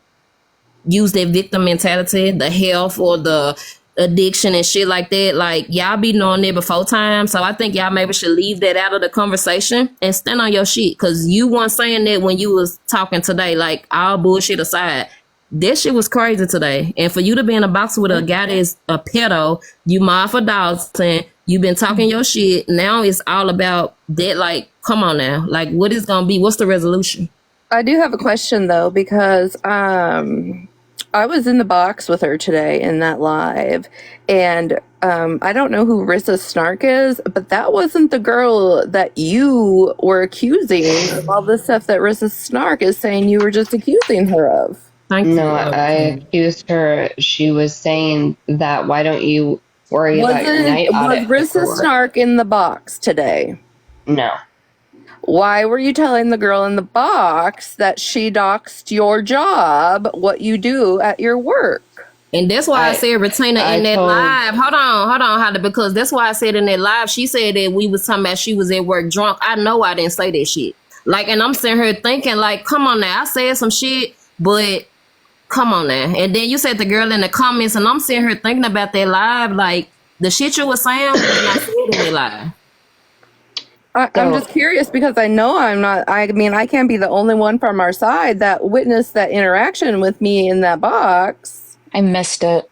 use their victim mentality, the health or the addiction and shit like that. Like, y'all be knowing that before time. So I think y'all maybe should leave that out of the conversation and stand on your shit. Cause you weren't saying that when you was talking today, like all bullshit aside. That shit was crazy today. And for you to be in a box with a guy that's a pedo, you Martha Dawson, you been talking your shit. Now it's all about that. Like, come on now. Like, what is gonna be? What's the resolution?
I do have a question though, because I was in the box with her today in that live, and I don't know who Rissa Snark is, but that wasn't the girl that you were accusing of all the stuff that Rissa Snark is saying you were just accusing her of.
No, I accused her. She was saying that why don't you worry about your night audit?
Was Rissa Snark in the box today?
No.
Why were you telling the girl in the box that she doxed your job, what you do at your work?
And that's why I said Retina in that live. Hold on, Holly, because that's why I said in that live, she said that we was talking about she was at work drunk. I know I didn't say that shit. Like, and I'm sitting here thinking, like, come on now, I said some shit, but come on now. And then you said the girl in the comments, and I'm sitting here thinking about that live, like, the shit you was saying was not said in that live.
I'm
So
just curious because I know I'm not. I mean, I can't be the only one from our side that witnessed that interaction with me in that box.
I missed it.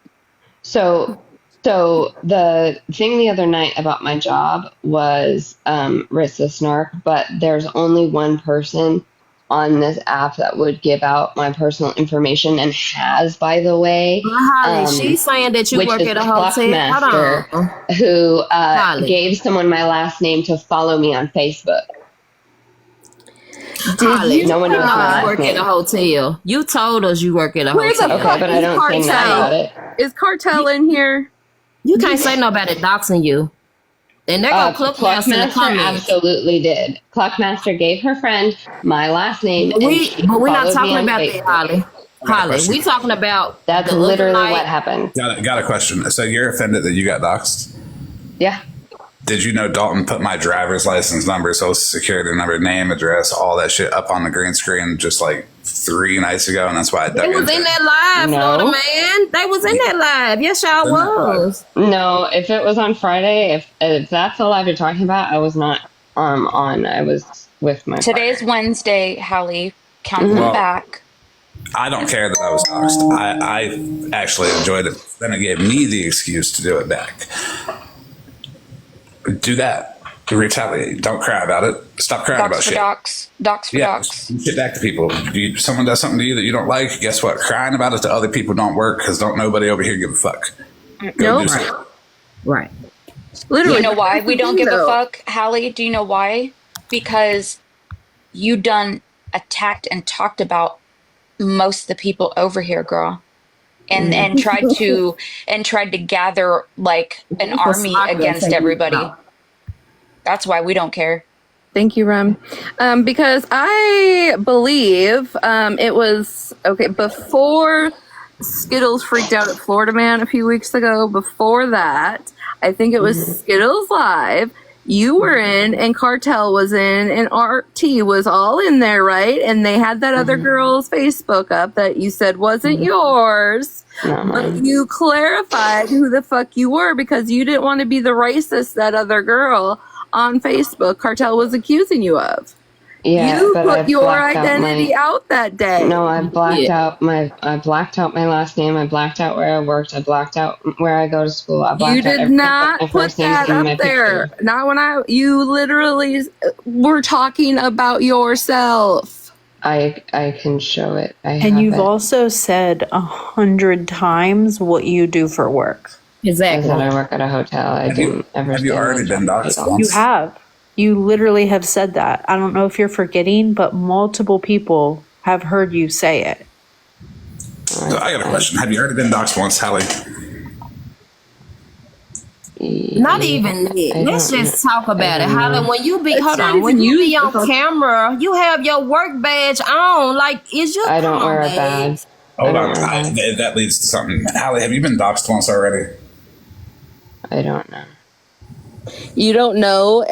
So, the thing the other night about my job was Rissa Snark, but there's only one person on this app that would give out my personal information and has, by the way,
Holly, she's saying that you
which
work
is
at a hotel.
Cluckmaster,
Hold on.
who
Holly.
gave someone my last name to follow me on Facebook.
Holly,
No one knows my
you
last
work at a
name.
hotel. You told us you work at a
Where the
hotel.
Okay,
fuck
but I
is
don't say nothing about
Cartel?
it.
Is Cartel in here?
You can't say nobody doxing you. And they're going to clip us in the
Cluckmaster
comments.
absolutely did. Cluckmaster gave her friend my last name, and she
But we're not
followed me
talking
on
about that,
Facebook.
Holly. Holly,
question.
we talking about
That's
the other
literally
night.
what happened.
Got a question. So you're offended that you got doxxed?
Yeah.
Did you know Dalton put my driver's license number, social security number, name, address, all that shit up on the green screen just like 3 nights ago, and that's why I dug
They was
into
in
it.
that live,
No.
Florida man. They was in that live. Yes, y'all
In that live.
was.
No, if it was on Friday, if that's the live you're talking about, I was not on. I was with my
Today's
partner.
Wednesday, Hallie. Count them
Well,
back.
I don't care that I was doxxed. I actually enjoyed it. Then it gave me the excuse to do it back. Do that. Retaliate. Don't cry about it. Stop crying about
Docs for
shit.
docs. Docs for
Yeah,
docs.
shit back to people. Someone does something to you that you don't like. Guess what? Crying about it to other people don't work because don't nobody over here give a fuck. Go
Nope.
do something.
Right.
Do
Literally.
you know why we don't give a
No.
fuck, Hallie? Do you know why? Because you done attacked and talked about most of the people over here, girl. And tried to gather like an army against everybody. That's why we don't care.
Thank you, Rem. Because I believe it was okay before Skittles freaked out at Florida Man a few weeks ago. Before that, I think it was Skittles Live. You were in, and Cartel was in, and RT was all in there, right? And they had that other girl's Facebook up that you said wasn't yours.
Not
But
mine.
you clarified who the fuck you were because you didn't want to be the racist that other girl on Facebook Cartel was accusing you of.
Yeah,
You
but
put
I
your
blacked out
identity out that day.
No, I blacked out my last name. I blacked out where I worked. I blacked out where I go to school. I blacked
You
out
did
everything but
not
my
put
first name
that
and my
up there.
picture.
Not when you literally were talking about yourself.
I can show it. I
And
have
you've
it.
also said 100 times what you do for work.
I
Exactly.
said I work at a hotel. I didn't ever
Have you
say my
already been
job
doxxed
title.
You
once?
have. You literally have said that. I don't know if you're forgetting, but multiple people have heard you say it.
So I got a question. Have you already been doxxed once, Hallie?
Not even that.
I
Let's
don't
just talk about it.
know.
Holly, when you be
It's
hold
not
on, when
even
you be
you.
on camera, you have your work badge on. Like, is your
I don't
come on,
wear a
babe.
badge.
Hold
I
on.
don't wear a badge.
That leads to something. Hallie, have you been doxxed once already?
I don't know.
You don't know,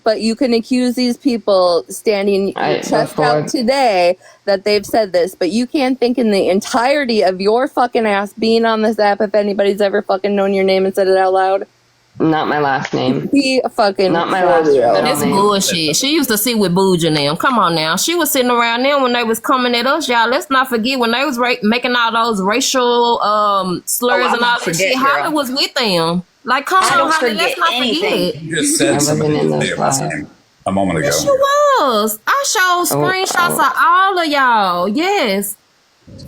but you can accuse these people standing your chest out today that they've said this, but you can't think in the entirety of your fucking ass being on this app if anybody's ever fucking known your name and said it out loud.
Not my last name.
Be fucking
Not my last middle
That's
name.
bullshit. She used to sit with Booge and them. Come on now. She was sitting around them when they was coming at us, y'all. Let's not forget when they was making all those racial slurs
I'm
and all
not
that
forget,
shit.
girl.
Holly was with them. Like, come
I
on,
don't
Holly, let's
forget
not
anything.
forget.
You just
I
said
wasn't
somebody
in
didn't
those
say your last
lives.
name a moment ago.
Yes, you was. I showed screenshots of all of y'all. Yes.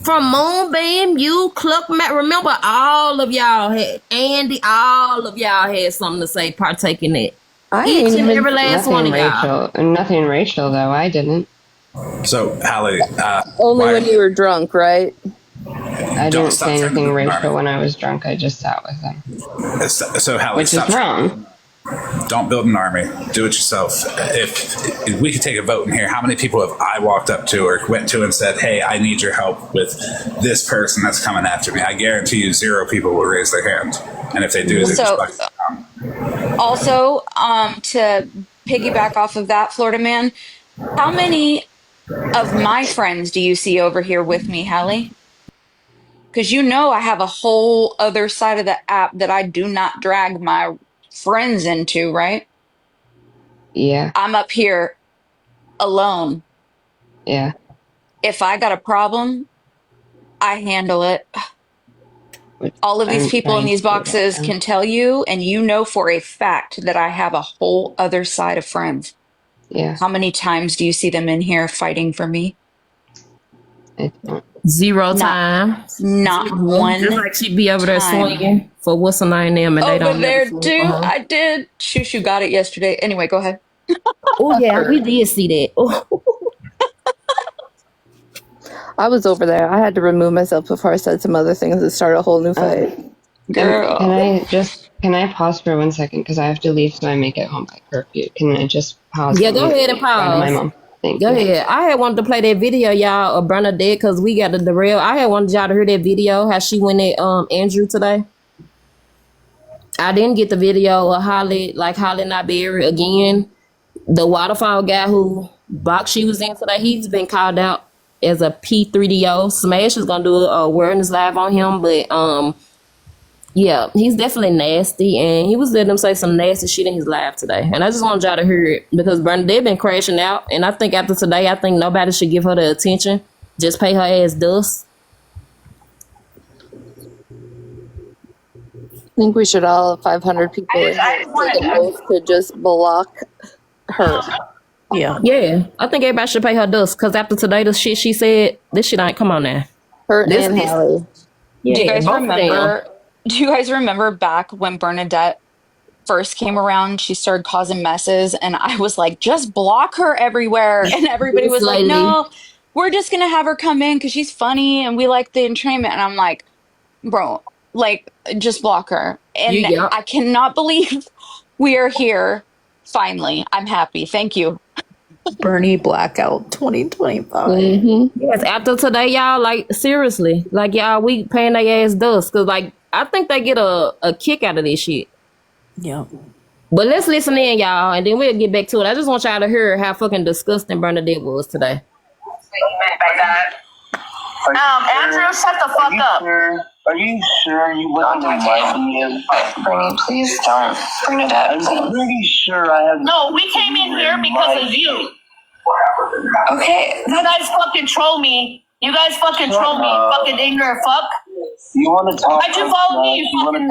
From Moonbeam, you, Cluck, Matt. Remember, all of y'all had, Andy, all of y'all had something to say, partake in it.
I
Each
ain't
and
even
every last one of y'all.
Nothing racial though. I didn't.
So, Hallie,
only
why-
when you were drunk, right?
I
Don't
didn't
stop
say
trying to
anything
be
racial
smart.
when I was drunk. I just sat with them,
so Hallie,
which
stop
is wrong.
Don't build an army. Do it yourself. If we could take a vote in here, how many people have I walked up to or went to and said, "Hey, I need your help with this person that's coming after me"? I guarantee you, 0 people will raise their hand, and if they do, they
So-
just fuck
Also, to piggyback off of that, Florida Man, how many of my friends do you see over here with me, Hallie? Because you know I have a whole other side of the app that I do not drag my friends into, right?
Yeah.
I'm up here alone.
Yeah.
If I got a problem, I handle it. All of these
I'm
people in
trying
these
to do that
boxes
now.
can tell you, and you know for a fact that I have a whole other side of friends.
Yeah.
How many times do you see them in here fighting for me?
I don't.
Zero
Not
time.
not
Zero.
one
Just like she'd be over there
time.
swinging for what's her name them, and they
Over
don't never
there,
swing for
too.
her.
I did. Shushu got it yesterday. Anyway, go ahead.
Oh yeah, we did see that. Oh.
I was over there. I had to remove myself before I said some other things and start a whole new fight.
Girl.
Can I pause for 1 second? Because I have to leave so I make it home by curfew. Can I just pause?
Yeah, go ahead and
Go to my
pause.
mom. Thank
Go
you.
ahead. I had wanted to play that video, y'all, of Bernadette, because we got the derail. I had wanted y'all to hear that video, how she went at Andrew today. I didn't get the video of Holly Not Berry again. The waterfall guy who box she was in today, he's been called out as a P3DO. Smash is gonna do a awareness live on him, but yeah, he's definitely nasty, and he was letting them say some nasty shit in his live today. And I just want y'all to hear it because Bernadette been crashing out, and I think after today, I think nobody should give her the attention. Just pay her ass dust.
I think we should all 500 people in here take an oath to just block her.
Yeah.
Yeah, I think everybody should pay her dust because after today, the shit she said, this shit ain't come on now.
Her
This
and
is-
Hallie.
Yeah,
Do you guys
both of them.
remember? Do you guys remember back when Bernadette first came around? She started causing messes, and I was like, "Just block her everywhere." And everybody
This
was like,
lady.
"No, we're just gonna have her come in because she's funny and we like the entertainment." And I'm like, "Bro, like, just block her." And
Yeah.
I cannot believe we are here. Finally, I'm happy. Thank you.
Bernie Blackout 2025.
Mm-hmm.
Yes, after today, y'all, like, seriously, like, y'all, we paying their ass dust because, like, I think they get a kick out of this shit.
Yeah.
But let's listen in, y'all, and then we'll get back to it. I just want y'all to hear how fucking disgusting Bernadette was today.
Andrew, shut the fuck up.
Are you sure you wasn't in my DM?
Bernie, please don't. Bernadette,
I'm pretty sure I have.
No, we came in here because of you. Okay. You guys fucking troll me. You guys fucking troll me. Fucking ignorant fuck.
You want to talk?
Why'd you follow me? You fucking.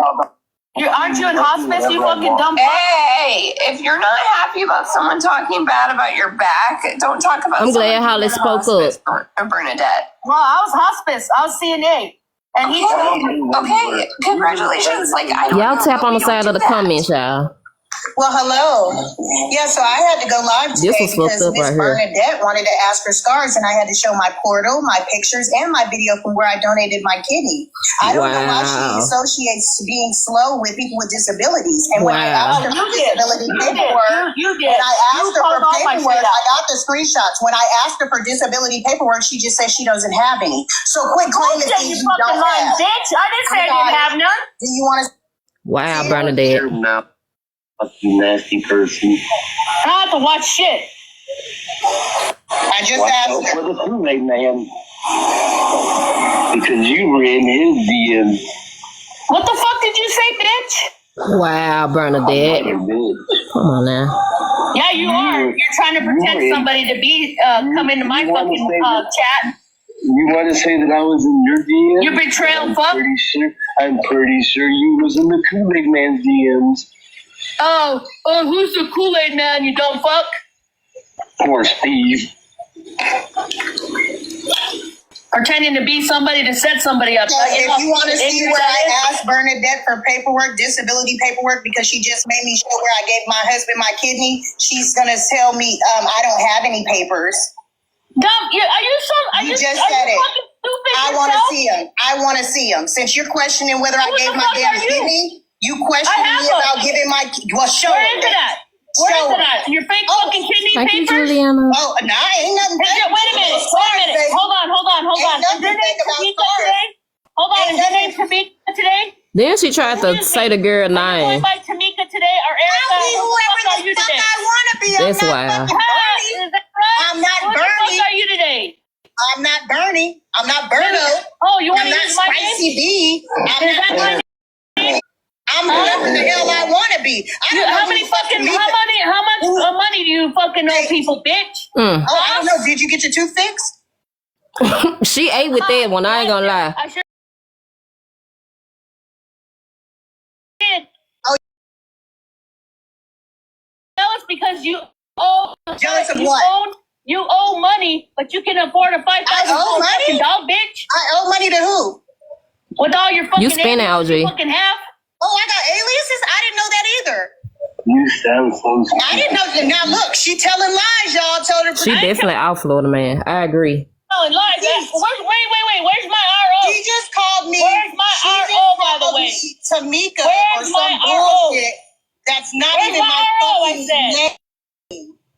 Aren't you in hospice? You fucking dumb fuck. Hey, if you're not happy about someone talking bad about your back, don't talk about.
I'm glad
someone
Holly
being in
spoke
hospice,
up.
Bernadette. Well, I was hospice. I was CNA. And he okay, congratulations. Like I don't
Y'all
know,
tap
but
on
we
the
don't
side
do
of the
that.
comments, y'all.
Well, hello. Yeah, so I had to go live
This
today
was fucked
because
up
Miss
right here.
Bernadette wanted to ask her scars, and I had to show my portal, my pictures, and my video from where I donated my kidney. I don't know why she
Wow.
associates being slow with people with disabilities. And when I
Wow.
asked her for
You did.
disability
You did.
paperwork,
You did.
when I
You
asked her
called
for
all my
paperwork,
shit out.
I got the screenshots. When I asked her for disability paperwork, she just said she doesn't have any. So quit claiming
Bullshit,
things
you
you don't
fucking lying
have.
bitch. I didn't say I didn't have none.
Do you want to?
Wow, Bernadette.
Your mouth, you nasty person.
I don't have to watch shit.
I just
Watch
asked
out
her.
for the Kool-Aid man. Because you were in his DMs.
What the fuck did you say, bitch?
Wow, Bernadette. Come on now.
Yeah, you are. You're trying to pretend somebody to be come into my fucking chat.
You want to say that I was in your DMs?
You betrayal fuck.
I'm pretty sure you was in the Kool-Aid man's DMs.
Oh, who's the Kool-Aid man, you dumb fuck?
Poor Steve.
Pretending to be somebody to set somebody up.
So if you want to see where I asked Bernadette for paperwork, disability paperwork, because she just made me show where I gave my husband my kidney, she's gonna tell me I don't have any papers.
Dumb. Are you
just
are
said
you
it.
fucking stupid
I want to
yourself?
see them. I want to see them. Since you're questioning whether I
Who
gave
the
my
fuck
damn
are you?
kidney, you questioning
I have
me
them.
about giving my. Well, show
Where
them.
is it at? Where
Show
is it
them.
at? Your fake fucking kidney
Thank you,
papers?
Juliana.
Oh, no, ain't nothing.
Wait a minute. Hold on.
Ain't
Is your
nothing
name
fake about
Tamika
scars.
today? Hold on.
Ain't
Is your name
nothing-
Tamika today?
Then she tried to say the girl
Are you
name.
going by Tamika today or Erica?
I'll be
Who the
whoever
fuck are
the
you
fuck
today?
I want to be. I'm
That's
not
wild.
fucking Bernie.
Is that right?
I'm not
Who the
Bernie.
fuck are you today?
I'm not Bernie. I'm not Bernie.
Oh, you want
I'm
to
not
use my name?
Spicy B.
Is that my name?
I'm I'm whoever the hell I want to be. I don't know
How much money do you fucking owe people, bitch?
Mm.
Oh, I don't know. Did you get your tooth fixed?
She ate with that one. I ain't gonna lie.
I sure did.
Oh.
Jealous because you owe.
Jealous of what?
You owe money, but you can afford a $5,000 fucking dog, bitch.
I owe money to who?
With all your fucking
You spend it,
aliases you
LG.
fucking have.
Oh, I got aliases? I didn't know that either.
You sound so stupid.
I didn't know. Now look, she telling lies, y'all. Told her.
She definitely out Florida, man. I agree.
Oh, and lies. Wait. Where's my RO?
She just called me.
Where's my
she just
RO, by the
called
way?
me Tamika
Where's
or
my
some
RO?
bullshit. That's not
Where's
even
my
my
RO, I
fucking
said?
name.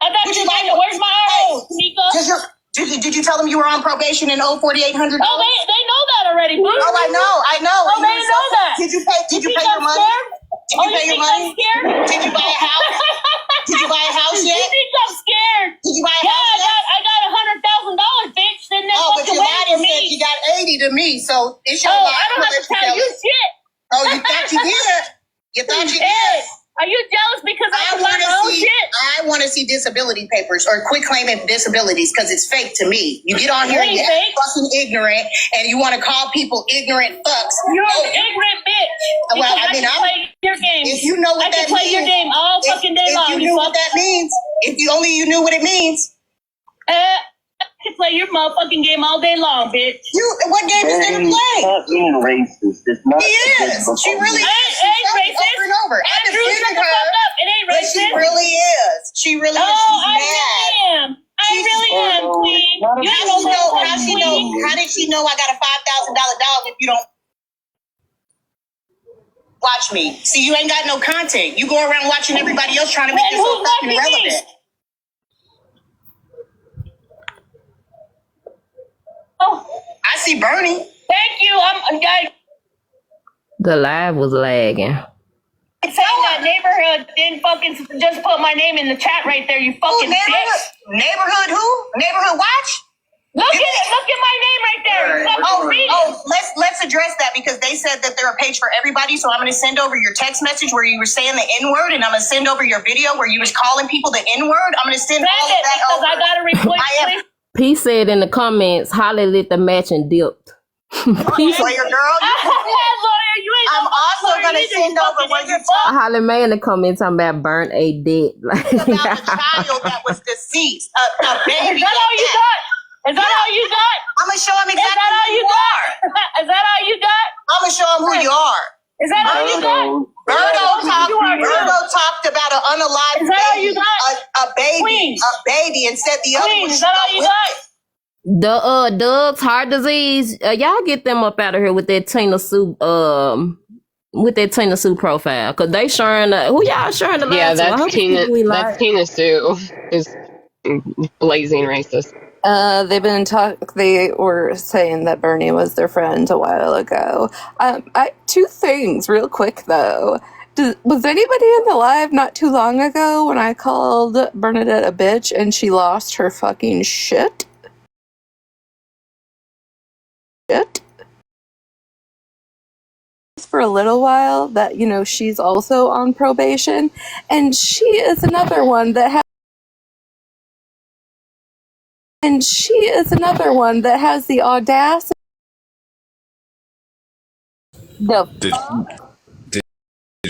I thought you like it. Where's my RO, Tamika?
Did you tell them you were on probation and owe $4,800?
Oh, they know that already, boo.
Oh, I know.
Oh, they know that.
Did you pay your money? Did you pay your money? Did you buy a house? Did you buy a house yet?
You think I'm scared?
Did you buy a house yet?
I got $100,000, bitch. Sitting there
Oh, but
fucking
you lied
waiting for
and said
me.
you got 80 to me, so it's your
Oh,
lie.
I don't have to tell you shit.
Oh, you thought you did? You thought you
Hey,
did?
are you jealous because I can buy my own shit?
I want to see disability papers or quit claiming disabilities because it's fake to me. You get on here and
It ain't
you're
fake.
fucking ignorant and you want to call people ignorant fucks.
You're
Oh,
an ignorant bitch.
Well,
Because
I mean,
can play your game.
if you know what
I
that
can play
means,
your game all fucking day long.
If you knew what that means, if you only you knew what it means.
I can play your motherfucking game all day long, bitch.
What game is there to play?
Stop being racist. It's not.
He is. She really is.
It ain't racist.
Over and over. I
Andrew,
defended
shut the
her.
fuck up. It ain't
But
racist.
she really is. She really is.
Oh,
She's
I
mad.
really am. I really am, queen. You ain't no
How she know?
queen.
How did she know I got a $5,000 dog if you don't watch me? See, you ain't got no content. You go around watching everybody else trying to make
Then
yourself
who's
fucking
watching me?
relevant.
Oh,
I see Bernie.
thank you. I
The live was lagging.
saying that neighborhood didn't fucking just put my name in the chat right there. You fucking bitch.
Neighborhood who? Neighborhood watch?
Look at it. Look at my name right there. You fucking read it.
Let's address that because they said that they're a page for everybody. So I'm going to send over your text message where you were saying the N word, and I'm going to send over your video where you was calling people the N word. I'm going to send all of
Send it
that
because
over.
I got to report.
P said in the comments, Holly lit the match and dipped. P said,
Lawyer girl,
Lawyer, you ain't
I'm
no
also
lawyer
going to
either,
send
you
over
fucking
what you
ignorant
talked
Holly Mae in the comments talking about burnt a dick.
about a child that was deceased, a baby.
Is that all you got? Is that all you got?
I'm going to show him
Is
exactly
that all
who
you
you are.
got? Is that all you got?
I'm going to show him who you are.
Is that all you got?
Virgo talked about an unalived
Is that all
baby,
you got?
a baby,
Queen.
a baby, and said the other
Queen,
one.
is that all you got?
The Doug's heart disease. Y'all get them up out of here with that Tina Sue profile, cause they sharing who y'all sharing the
Yeah,
live to? I
that's
hope
Tina.
people we
That's
like.
Tina Sue is blazing racist.
They were saying that Bernie was their friend a while ago. Two things real quick though. Was anybody in the live not too long ago when I called Bernadette a bitch and she lost her fucking shit? For a little while that, you know, she's also on probation, and she is another one that has the audacity.
Did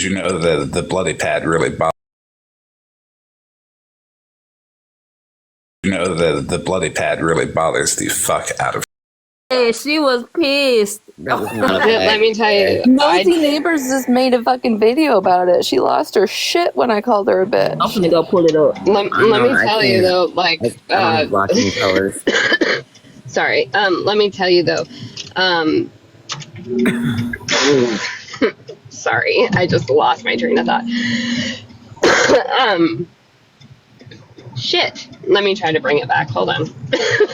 you know that the bloody pad really bothers? You know that the bloody pad really bothers the fuck out of.
Yeah, she was pissed.
Let me tell you,
Nosy Neighbors just made a fucking video about it. She lost her shit when I called her a bitch.
I'm gonna go pull it up.
Let me tell you though, like,
blocking colors.
sorry. Let me tell you though. Sorry, I just lost my train of thought. Shit. Let me try to bring it back. Hold on.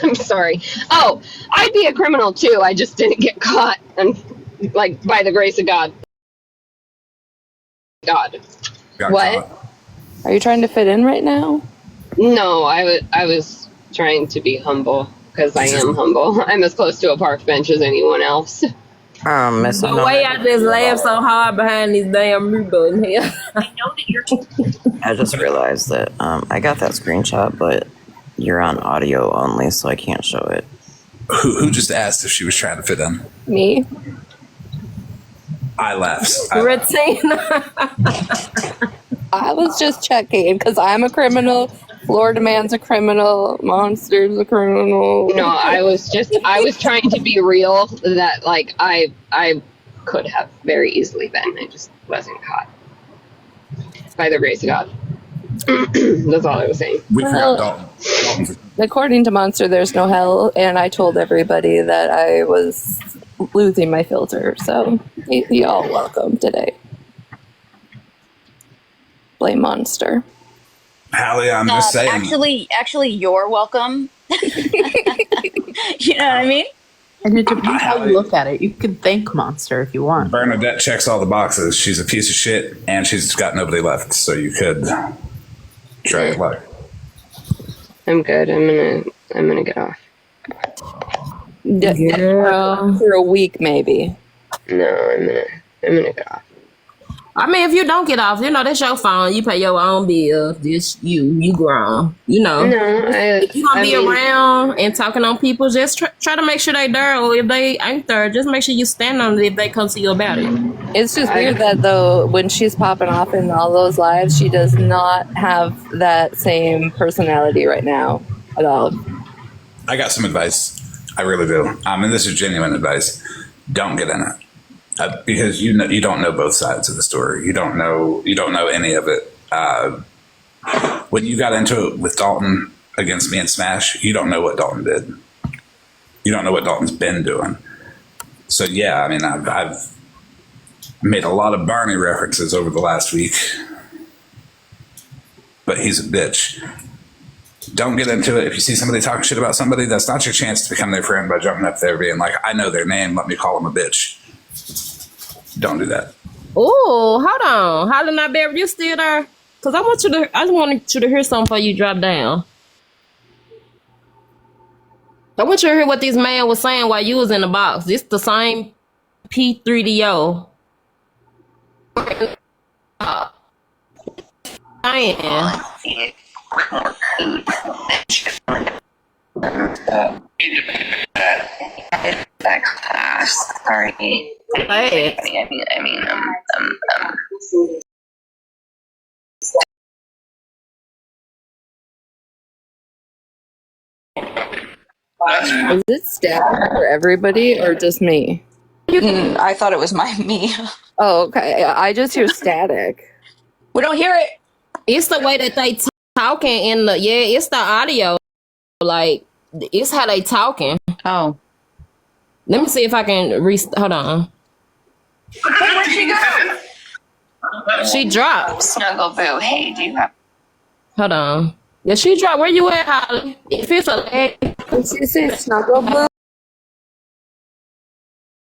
I'm sorry. Oh, I'd be a criminal too. I just didn't get caught, and like by the grace of God. God. What?
Are you trying to fit in right now?
No, I was trying to be humble because I am humble. I'm as close to a park bench as anyone else.
Miss
The way I just laughed so hard behind this damn mute button here.
I just realized that I got that screenshot, but you're on audio only, so I can't show it.
Who just asked if she was trying to fit in?
Me.
I laughed.
Retina.
I was just checking because I'm a criminal. Florida man's a criminal. Monster's a criminal.
No, I was trying to be real that like I could have very easily been. I just wasn't caught. By the grace of God. That's all I was saying.
We
Well,
forgot Dalton.
according to Monster, there's no hell, and I told everybody that I was losing my filter, so y'all welcome today. Blame Monster.
Hallie, I'm just saying.
Actually, you're welcome. You know what I mean?
And it depends how you look at it. You can thank Monster if you want.
Bernadette checks all the boxes. She's a piece of shit, and she's got nobody left. So you could try it luck.
I'm good. I'm gonna get off.
Girl. For a week, maybe.
No, I'm gonna get off.
I mean, if you don't get off, that's your phone. You pay your own bill. This you grown.
No,
if you gonna be around and talking on people, just try to make sure they there. Or if they ain't there, just make sure you stand on it if they come to you about it.
It's just weird that though when she's popping off in all those lives, she does not have that same personality right now at all.
I got some advice. I really do. And this is genuine advice. Don't get in it. Because you don't know both sides of the story. You don't know any of it. When you got into it with Dalton against me and Smash, you don't know what Dalton did. You don't know what Dalton's been doing. So yeah, I mean, I've made a lot of Barney references over the last week, but he's a bitch. Don't get into it. If you see somebody talking shit about somebody, that's not your chance to become their friend by jumping up there being like, I know their name, let me call them a bitch. Don't do that.
Oh, hold on. Holly Not Bear, you still there? Because I just wanted you to hear something before you drop down. I want you to hear what this man was saying while you was in the box. This the same P3DO. I am.
That class. Sorry.
Hey.
Is it static for everybody or just me?
I thought it was me.
Oh, okay. I just hear static.
We don't hear it.
It's the way that they talking in the it's the audio. Like it's how they talking.
Oh.
Let me see if I can hold on.
Where'd she go?
She dropped.
Snuggle Boo. Hey, do you have?
Hold on. Yeah, she dropped. Where you at, Holly? If it's a leg.
She said Snuggle Boo.